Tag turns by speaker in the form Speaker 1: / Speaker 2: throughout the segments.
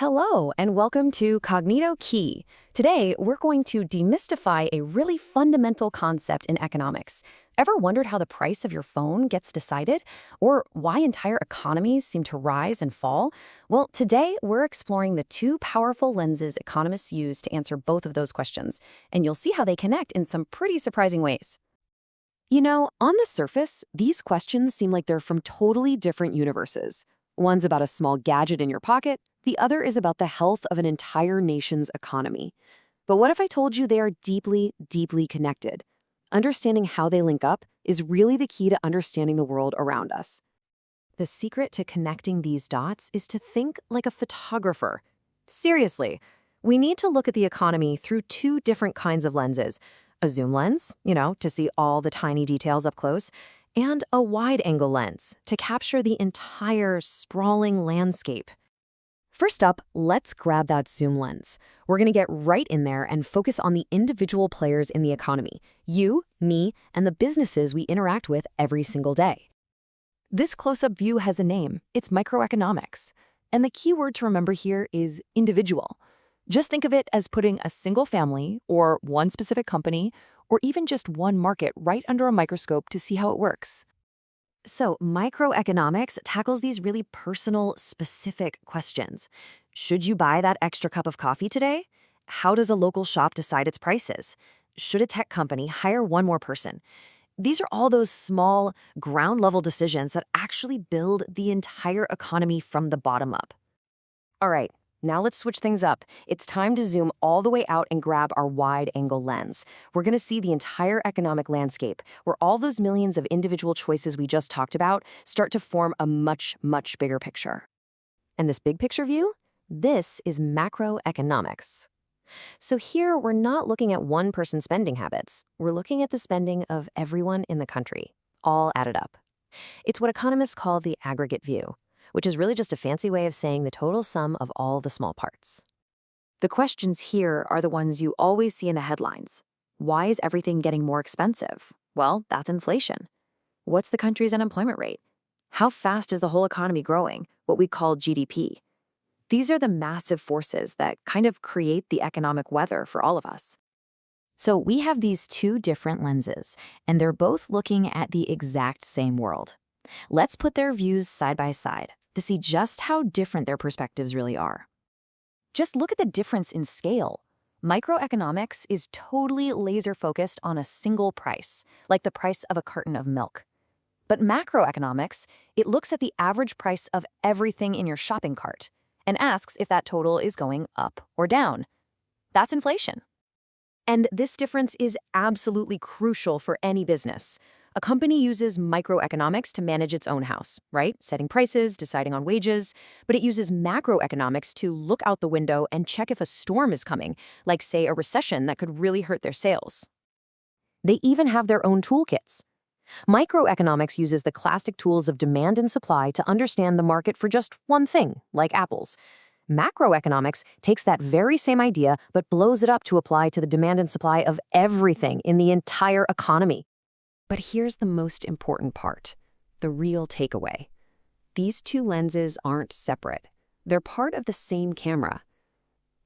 Speaker 1: Hello, and welcome to Cognito Key. Today, we're going to demystify a really fundamental concept in economics. Ever wondered how the price of your phone gets decided? Or why entire economies seem to rise and fall? Well, today, we're exploring the two powerful lenses economists use to answer both of those questions, and you'll see how they connect in some pretty surprising ways. You know, on the surface, these questions seem like they're from totally different universes. One's about a small gadget in your pocket, the other is about the health of an entire nation's economy. But what if I told you they are deeply, deeply connected? Understanding how they link up is really the key to understanding the world around us. The secret to connecting these dots is to think like a photographer. Seriously, we need to look at the economy through two different kinds of lenses. A zoom lens, to see all the tiny details up close, and a wide-angle lens to capture the entire sprawling landscape. First up, let's grab that zoom lens. We're going to get right in there and focus on the individual players in the economy, you, me, and the businesses we interact with every single day. This close-up view has a name. It's microeconomics. And the key word to remember here is individual. Just think of it as putting a single family, or one specific company, or even just one market right under a microscope to see how it works. So, microeconomics tackles these really personal, specific questions. Should you buy that extra cup of coffee today? How does a local shop decide its prices? Should a tech company hire one more person? These are all those small, ground-level decisions that actually build the entire economy from the bottom up. All right, now let's switch things up. It's time to zoom all the way out and grab our wide-angle lens. We're going to see the entire economic landscape, where all those millions of individual choices we just talked about start to form a much, much bigger picture. And this big picture view? This is macroeconomics. So here, we're not looking at one person's spending habits. We're looking at the spending of everyone in the country, all added up. It's what economists call the aggregate view, which is really just a fancy way of saying the total sum of all the small parts. The questions here are the ones you always see in the headlines. Why is everything getting more expensive? Well, that's inflation. What's the country's unemployment rate? How fast is the whole economy growing, what we call GDP? These are the massive forces that kind of create the economic weather for all of us. So we have these two different lenses, and they're both looking at the exact same world. Let's put their views side by side to see just how different their perspectives really are. Just look at the difference in scale. Microeconomics is totally laser-focused on a single price, like the price of a carton of milk. But macroeconomics, it looks at the average price of everything in your shopping cart and asks if that total is going up or down. That's inflation. And this difference is absolutely crucial for any business. A company uses microeconomics to manage its own house, right? Setting prices, deciding on wages, but it uses macroeconomics to look out the window and check if a storm is coming, like, say, a recession that could really hurt their sales. They even have their own toolkits. Microeconomics uses the classic tools of demand and supply to understand the market for just one thing, like apples. Macroeconomics takes that very same idea but blows it up to apply to the demand and supply of everything in the entire economy. But here's the most important part, the real takeaway. These two lenses aren't separate. They're part of the same camera.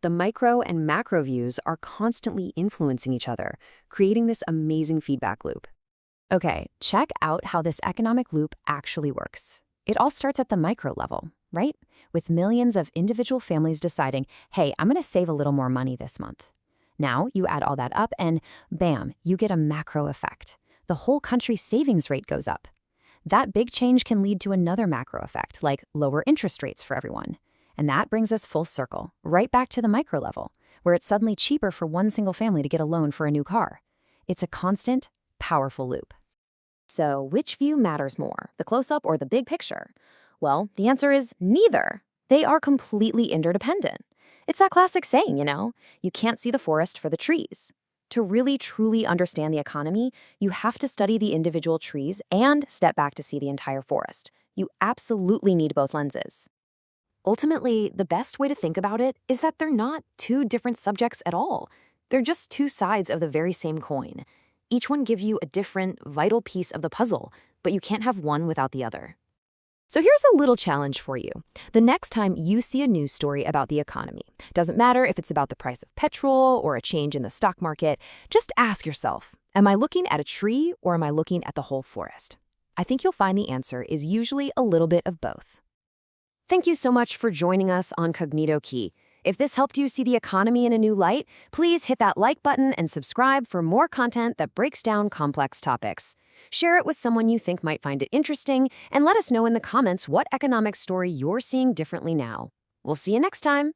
Speaker 1: The micro and macro views are constantly influencing each other, creating this amazing feedback loop. Okay, check out how this economic loop actually works. It all starts at the micro level, right? With millions of individual families deciding, hey, I'm going to save a little more money this month. Now you add all that up and bam, you get a macro effect. The whole country's savings rate goes up. That big change can lead to another macro effect, like lower interest rates for everyone. And that brings us full circle, right back to the micro level, where it's suddenly cheaper for one single family to get a loan for a new car. It's a constant, powerful loop. So which view matters more, the close-up or the big picture? Well, the answer is neither. They are completely interdependent. It's that classic saying, you can't see the forest for the trees. To really, truly understand the economy, you have to study the individual trees and step back to see the entire forest. You absolutely need both lenses. Ultimately, the best way to think about it is that they're not two different subjects at all. They're just two sides of the very same coin. Each one gives you a different, vital piece of the puzzle, but you can't have one without the other. So here's a little challenge for you. The next time you see a news story about the economy, doesn't matter if it's about the price of petrol or a change in the stock market, just ask yourself, am I looking at a tree or am I looking at the whole forest? I think you'll find the answer is usually a little bit of both. Thank you so much for joining us on Cognito Key. If this helped you see the economy in a new light, please hit that like button and subscribe for more content that breaks down complex topics. Share it with someone you think might find it interesting, and let us know in the comments what economic story you're seeing differently now. We'll see you next time.